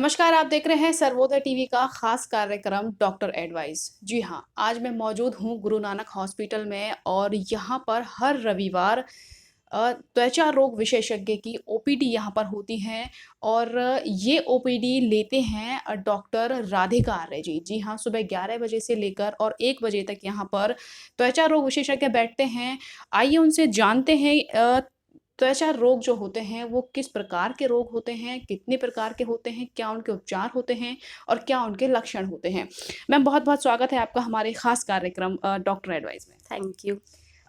नमस्कार, आप देख रहे हैं सर्वोदय टीवी का खास कार्यक्रम डॉक्टर एडवाइस। जी हाँ, आज मैं मौजूद हूँ गुरु नानक हॉस्पिटल में और यहाँ पर हर रविवार त्वचा रोग विशेषज्ञ की ओपीडी यहाँ पर होती है और ये ओपीडी लेते हैं डॉक्टर राधिका आर्य जी। जी हाँ, सुबह 11 बजे से लेकर और 1 बजे तक यहाँ पर त्वचा रोग विशेषज्ञ बैठते हैं। आइए उनसे जानते हैं त्वचा रोग जो होते हैं वो किस प्रकार के रोग होते हैं, कितने प्रकार के होते हैं, क्या उनके उपचार होते हैं और क्या उनके लक्षण होते हैं। मैम बहुत-बहुत स्वागत है आपका हमारे खास कार्यक्रम डॉक्टर एडवाइस में। Thank you.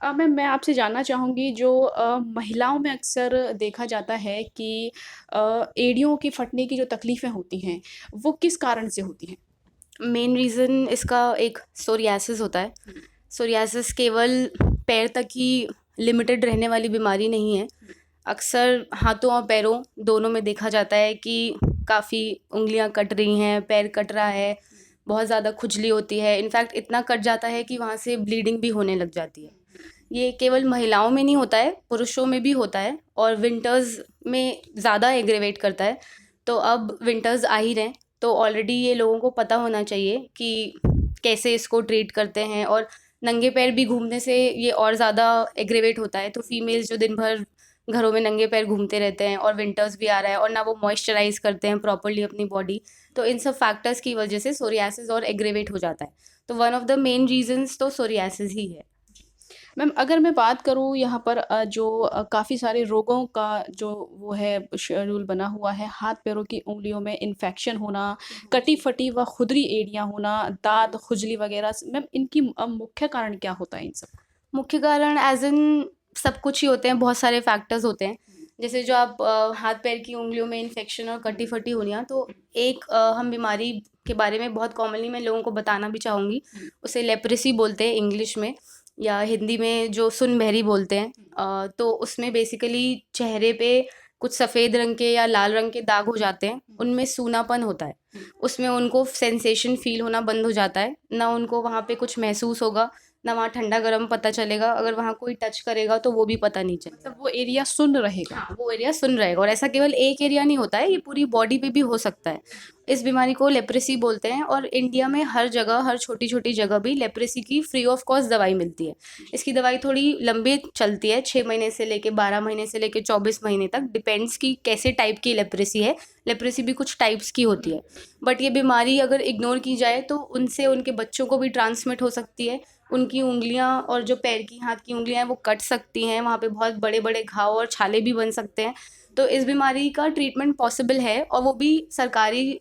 मैम मैं आपसे जानना चाहूँगी जो महिलाओं में अक्सर देखा जाता है कि एड़ियों की फटने की जो तकलीफ़ें होती हैं, वो किस कारण से होती हैं? मेन रीज़न इसका एक सोरियासिस होता है। हुँ, सोरियासिस केवल पैर तक ही लिमिटेड रहने वाली बीमारी नहीं है। अक्सर हाथों और पैरों दोनों में देखा जाता है कि काफ़ी उँगलियाँ कट रही हैं, पैर कट रहा है, बहुत ज़्यादा खुजली होती है। इनफैक्ट इतना कट जाता है कि वहाँ से ब्लीडिंग भी होने लग जाती है। ये केवल महिलाओं में नहीं होता है, पुरुषों में भी होता है और विंटर्स में ज़्यादा एग्रेवेट करता है। तो अब विंटर्स आ ही रहे हैं, तो ऑलरेडी ये लोगों को पता होना चाहिए कि कैसे इसको ट्रीट करते हैं। और नंगे पैर भी घूमने से ये और ज़्यादा एग्रेवेट होता है। तो फीमेल्स जो दिन भर घरों में नंगे पैर घूमते रहते हैं और विंटर्स भी आ रहा है और ना वो मॉइस्चराइज करते हैं प्रॉपरली अपनी बॉडी, तो इन सब फैक्टर्स की वजह से सोरियासिस और एग्रेवेट हो जाता है। तो one of the main reasons तो सोरियासिस ही है। मैम अगर मैं बात करूँ यहाँ पर जो काफ़ी सारे रोगों का जो वो है शेड्यूल बना हुआ है, हाथ-पैरों की उँगलियों में इन्फेक्शन होना, कटी-फटी व खुरदरी एड़ियाँ होना, दाद, खुजली वगैरह मैम इनकी मुख्य कारण क्या होता है इन सब? मुख्य कारण एज़ इन सब कुछ ही होते हैं, बहुत सारे फैक्टर्स होते हैं। जैसे जो आप हाथ पैर की उँगलियों में इन्फेक्शन और कटी-फटी होनियाँ, तो एक हम बीमारी के बारे में बहुत कॉमनली मैं लोगों को बताना भी चाहूँगी। उसे लेप्रेसी बोलते हैं इंग्लिश में, या हिंदी में जो सुन-बहरी बोलते हैं। तो उसमें बेसिकली चेहरे पे कुछ सफ़ेद रंग के या लाल रंग के दाग हो जाते हैं, उनमें सूनापन होता है। उसमें उनको सेंसेशन फ़ील होना बंद हो जाता है, ना उनको वहाँ पे कुछ महसूस होगा, ना वहाँ ठंडा-गरम पता चलेगा, अगर वहाँ कोई टच करेगा तो वो भी पता नहीं चलेगा। मतलब वो एरिया सुन्न रहेगा। हाँ, वो एरिया सुन रहेगा। और ऐसा केवल एक एरिया नहीं होता है, ये पूरी बॉडी पे भी हो सकता है। इस बीमारी को लेप्रेसी बोलते हैं और इंडिया में हर जगह, हर छोटी-छोटी जगह भी लेप्रेसी की फ्री ऑफ कॉस्ट दवाई मिलती है। इसकी दवाई थोड़ी लंबी चलती है, 6 महीने से लेके 12 महीने से लेके 24 महीने तक, डिपेंड्स कि कैसे टाइप की लेप्रेसी है। लेप्रेसी भी कुछ टाइप्स की होती है। बट ये बीमारी अगर इग्नोर की जाए तो उनसे उनके बच्चों को भी ट्रांसमिट हो सकती है। उनकी उँगलियाँ और जो पैर की, हाथ की उँगलियाँ हैं वो कट सकती हैं, वहाँ पे बहुत बड़े-बड़े घाव और छाले भी बन सकते हैं। तो इस बीमारी का ट्रीटमेंट पॉसिबल है और वो भी सरकारी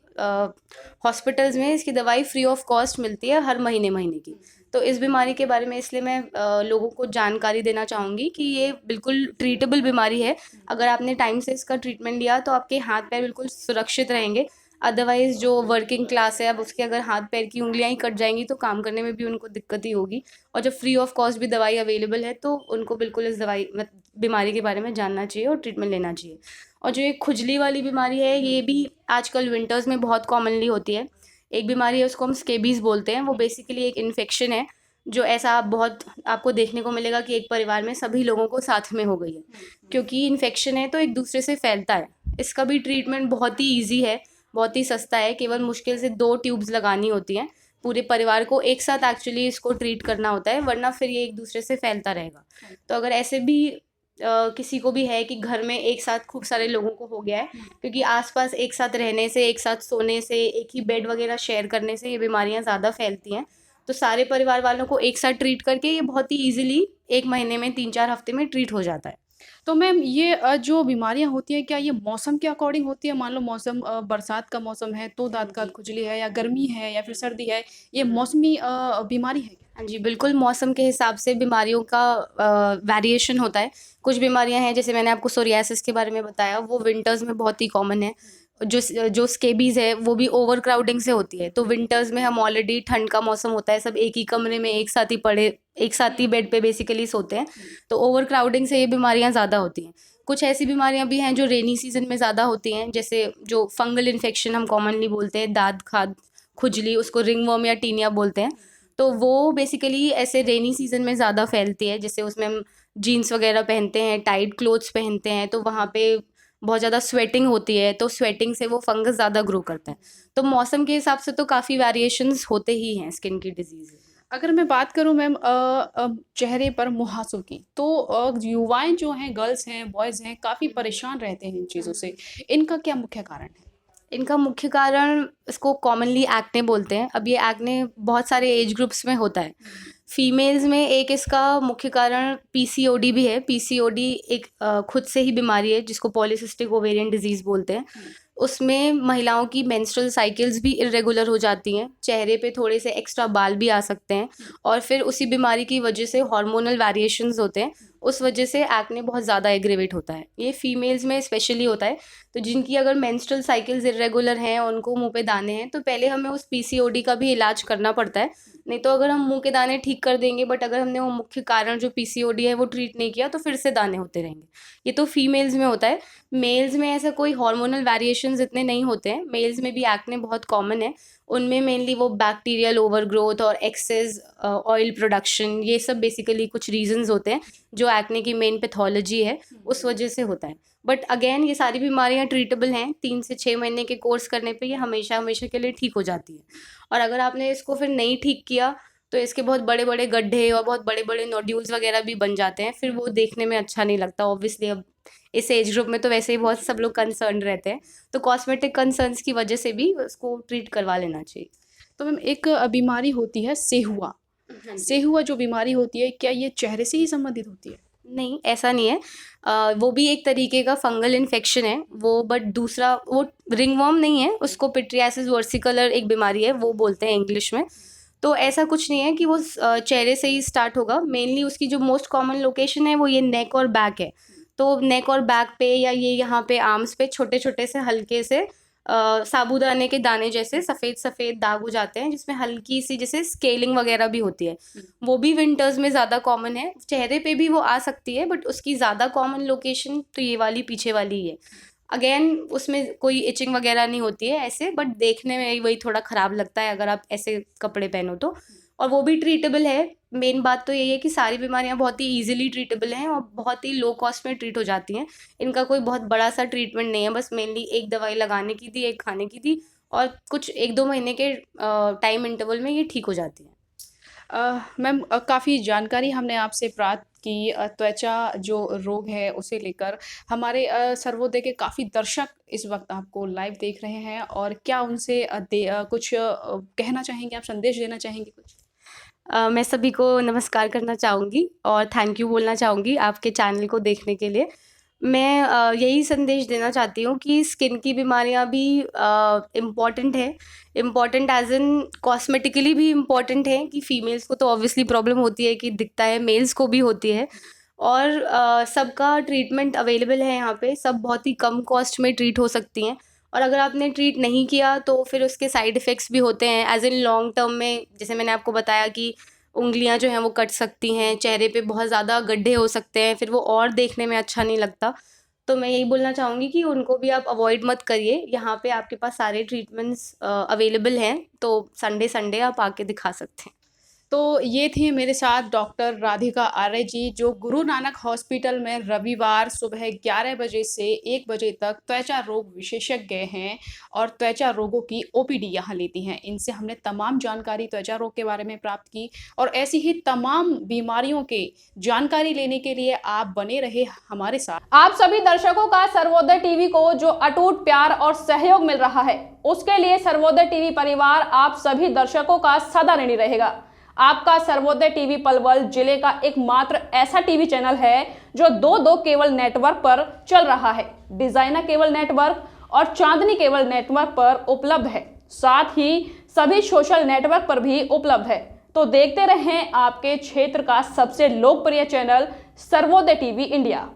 हॉस्पिटल्स में इसकी दवाई फ्री ऑफ कॉस्ट मिलती है हर महीने-महीने की। तो इस बीमारी के बारे में इसलिए मैं लोगों को जानकारी देना चाहूँगी कि ये बिल्कुल ट्रीटेबल बीमारी है। अगर आपने टाइम से इसका ट्रीटमेंट लिया तो आपके हाथ-पैर बिल्कुल सुरक्षित रहेंगे। अदरवाइज़ जो वर्किंग क्लास है, अब उसके अगर हाथ-पैर की उँगलियाँ ही कट जाएँगी तो काम करने में भी उनको दिक्कत ही होगी। और जब फ्री ऑफ कॉस्ट भी दवाई अवेलेबल है तो उनको बिल्कुल इस बीमारी के बारे में जानना चाहिए और ट्रीटमेंट लेना चाहिए। और जो ये खुजली वाली बीमारी है, ये भी आजकल विंटर्स में बहुत कॉमनली होती है। एक बीमारी है, उसको हम स्केबीज़ बोलते हैं। वो बेसिकली एक इन्फेक्शन है, जो ऐसा बहुत आपको देखने को मिलेगा कि एक परिवार में सभी लोगों को साथ में हो गई है। क्योंकि इन्फेक्शन है तो एक दूसरे से फैलता है। इसका भी ट्रीटमेंट बहुत ही ईज़ी है, बहुत ही सस्ता है। केवल मुश्किल से 2 ट्यूब्स लगानी होती हैं। पूरे परिवार को एक साथ एक्चुअली इसको ट्रीट करना होता है, वरना फिर ये एक दूसरे से फैलता रहेगा। तो अगर ऐसे भी किसी को भी है कि घर में एक साथ खूब सारे लोगों को हो गया है, क्योंकि आस-पास एक साथ रहने से, एक साथ सोने से, एक ही बेड वगैरह शेयर करने से ये बीमारियाँ ज़्यादा फैलती हैं। तो सारे परिवार वालों को एक साथ ट्रीट करके ये बहुत ही ईज़िली 1 महीने में, 3-4 हफ्ते में ट्रीट हो जाता है। तो मैम ये जो बीमारियाँ होती हैं क्या ये मौसम के अकॉर्डिंग होती है? मान लो मौसम बरसात का मौसम है तो दाँत का जी। खुजली है या गर्मी है या फिर सर्दी है, ये मौसमी बीमारी है क्या? हाँ जी, बिल्कुल मौसम के हिसाब से बीमारियों का वेरिएशन होता है। कुछ बीमारियाँ हैं, जैसे मैंने आपको सोरियासिस के बारे में बताया, वो विंटर्स में बहुत ही कॉमन है। जो स्केबीज़ है वो भी ओवर क्राउडिंग से होती है। तो विंटर्स में हम ऑलरेडी, ठंड का मौसम होता है, सब एक ही कमरे में एक साथ ही बेड पे बेसिकली सोते हैं। तो ओवर क्राउडिंग से ये बीमारियाँ ज़्यादा होती हैं। कुछ ऐसी बीमारियाँ भी हैं जो रेनी सीज़न में ज़्यादा होती हैं, जैसे जो फंगल इन्फेक्शन हम कॉमनली बोलते हैं, दाद खाद खुजली, उसको रिंगवर्म या टीनिया बोलते हैं। तो वो बेसिकली ऐसे रेनी सीज़न में ज़्यादा फैलती है। जैसे उसमें हम जीन्स वगैरह पहनते हैं, टाइट क्लोथ्स पहनते हैं, तो वहाँ पे बहुत ज़्यादा स्वेटिंग होती है, तो स्वेटिंग से वो फंगस ज़्यादा ग्रो करता है। तो मौसम के हिसाब से तो काफ़ी वेरिएशंस होते ही हैं स्किन की डिजीज़। अगर मैं बात करूँ मैम चेहरे पर मुहासों की, तो युवाएँ जो हैं, गर्ल्स हैं, बॉयज़ हैं, काफ़ी परेशान रहते हैं इन चीज़ों से। इनका क्या मुख्य कारण है? इनका मुख्य कारण इसको कॉमनली एक्ने बोलते हैं। अब ये एक्ने बहुत सारे एज ग्रुप्स में होता है। फीमेल्स में एक इसका मुख्य कारण पीसीओडी भी है। पीसीओडी एक खुद से ही बीमारी है जिसको पॉलीसिस्टिक ओवेरियन डिजीज़ बोलते हैं। उसमें महिलाओं की मेंस्ट्रुअल साइकिल्स भी इर्रेगुलर हो जाती हैं, चेहरे पे थोड़े से एक्स्ट्रा बाल भी आ सकते हैं और फिर उसी बीमारी की वजह से हार्मोनल वेरिएशंस होते हैं, उस वजह से एक्ने बहुत ज़्यादा एग्रेवेट होता है। ये फीमेल्स में स्पेशली होता है। तो जिनकी अगर मेंस्ट्रुअल साइकिल्स इर्रेगुलर हैं, उनको मुँह पे दाने हैं, तो पहले हमें उस पीसीओडी का भी इलाज करना पड़ता है। नहीं तो अगर हम मुँह के दाने ठीक कर देंगे, बट अगर हमने वो मुख्य कारण जो पीसीओडी है वो ट्रीट नहीं किया, तो फिर से दाने होते रहेंगे। ये तो फीमेल्स में होता है। मेल्स में ऐसा कोई हार्मोनल वेरिएशंस इतने नहीं होते हैं। मेल्स में भी एक्ने बहुत कॉमन है। उनमें मेनली वो बैक्टीरियल ओवरग्रोथ और एक्सेस ऑयल प्रोडक्शन, ये सब बेसिकली कुछ रीजंस होते हैं जो एक्ने की मेन पैथोलॉजी है, उस वजह से होता है। बट अगेन ये सारी बीमारियां ट्रीटेबल हैं। 3 से 6 महीने के कोर्स करने पे ये हमेशा हमेशा के लिए ठीक हो जाती है। और अगर आपने इसको फिर नहीं ठीक किया, तो इसके बहुत बड़े बड़े गड्ढे और बहुत बड़े बड़े नोड्यूल्स वगैरह भी बन जाते हैं। फिर वो देखने में अच्छा नहीं लगता। ऑब्वियसली अब इस एज ग्रुप में तो वैसे ही बहुत सब लोग कंसर्न रहते हैं, तो कॉस्मेटिक कंसर्न्स की वजह से भी उसको ट्रीट करवा लेना चाहिए। तो मैम एक बीमारी होती है सेहुआ। सेहुआ जो बीमारी होती है, क्या ये चेहरे से ही संबंधित होती है? नहीं, ऐसा नहीं है। वो भी एक तरीके का फंगल इन्फेक्शन है वो, बट दूसरा वो रिंगवर्म नहीं है, उसको पिट्रियासिस वर्सिकलर एक बीमारी है, वो बोलते हैं इंग्लिश में। तो ऐसा कुछ नहीं है कि वो चेहरे से ही स्टार्ट होगा। मेनली उसकी जो मोस्ट कॉमन लोकेशन है वो ये नेक और बैक है। तो नेक और बैक पे या ये यहाँ पे आर्म्स पे छोटे छोटे से हल्के से साबूदाने के दाने जैसे सफ़ेद सफ़ेद दाग हो जाते हैं, जिसमें हल्की सी जैसे स्केलिंग वगैरह भी होती है। वो भी विंटर्स में ज़्यादा कॉमन है। चेहरे पे भी वो आ सकती है, बट उसकी ज़्यादा कॉमन लोकेशन तो ये वाली पीछे वाली ही है। अगेन उसमें कोई इचिंग वगैरह नहीं होती है ऐसे, बट देखने में वही थोड़ा ख़राब लगता है अगर आप ऐसे कपड़े पहनो तो। और वो भी ट्रीटेबल है। मेन बात तो यही है कि सारी बीमारियां बहुत ही ईजिली ट्रीटेबल हैं और बहुत ही लो कॉस्ट में ट्रीट हो जाती हैं। इनका कोई बहुत बड़ा सा ट्रीटमेंट नहीं है, बस मेनली एक दवाई लगाने की थी, एक खाने की थी, और कुछ 1-2 महीने के टाइम इंटरवल में ये ठीक हो जाती है। मैम काफ़ी जानकारी हमने आपसे प्राप्त की त्वचा जो रोग है उसे लेकर। हमारे सर्वोदय के काफ़ी दर्शक इस वक्त आपको लाइव देख रहे हैं, और क्या उनसे कुछ कहना चाहेंगे आप, संदेश देना चाहेंगे कुछ? मैं सभी को नमस्कार करना चाहूँगी और थैंक यू बोलना चाहूँगी आपके चैनल को देखने के लिए। मैं यही संदेश देना चाहती हूँ कि स्किन की बीमारियाँ भी इम्पॉर्टेंट है। इम्पॉर्टेंट एज इन कॉस्मेटिकली भी इम्पॉर्टेंट है कि फ़ीमेल्स को तो ऑब्वियसली प्रॉब्लम होती है कि दिखता है, मेल्स को भी होती है। और सबका ट्रीटमेंट अवेलेबल है यहाँ पे। सब बहुत ही कम कॉस्ट में ट्रीट हो सकती हैं। और अगर आपने ट्रीट नहीं किया तो फिर उसके साइड इफ़ेक्ट्स भी होते हैं एज़ इन लॉन्ग टर्म में। जैसे मैंने आपको बताया कि उंगलियां जो हैं वो कट सकती हैं, चेहरे पे बहुत ज़्यादा गड्ढे हो सकते हैं, फिर वो और देखने में अच्छा नहीं लगता। तो मैं यही बोलना चाहूँगी कि उनको भी आप अवॉइड मत करिए। यहाँ पे आपके पास सारे ट्रीटमेंट्स अवेलेबल हैं, तो संडे संडे आप आके दिखा सकते हैं। तो ये थी मेरे साथ डॉक्टर राधिका आर्य जी, जो गुरु नानक हॉस्पिटल में रविवार सुबह 11 बजे से 1 बजे तक त्वचा रोग विशेषज्ञ हैं और त्वचा रोगों की ओपीडी यहाँ लेती हैं। इनसे हमने तमाम जानकारी त्वचा रोग के बारे में प्राप्त की, और ऐसी ही तमाम बीमारियों के जानकारी लेने के लिए आप बने रहे हमारे साथ। आप सभी दर्शकों का सर्वोदय टीवी को जो अटूट प्यार और सहयोग मिल रहा है, उसके लिए सर्वोदय टीवी परिवार आप सभी दर्शकों का सदा ऋणी रहेगा। आपका सर्वोदय टीवी पलवल जिले का एकमात्र ऐसा टीवी चैनल है जो दो केबल नेटवर्क पर चल रहा है। डिजाइनर केबल नेटवर्क और चांदनी केबल नेटवर्क पर उपलब्ध है, साथ ही सभी सोशल नेटवर्क पर भी उपलब्ध है। तो देखते रहें आपके क्षेत्र का सबसे लोकप्रिय चैनल सर्वोदय टीवी इंडिया।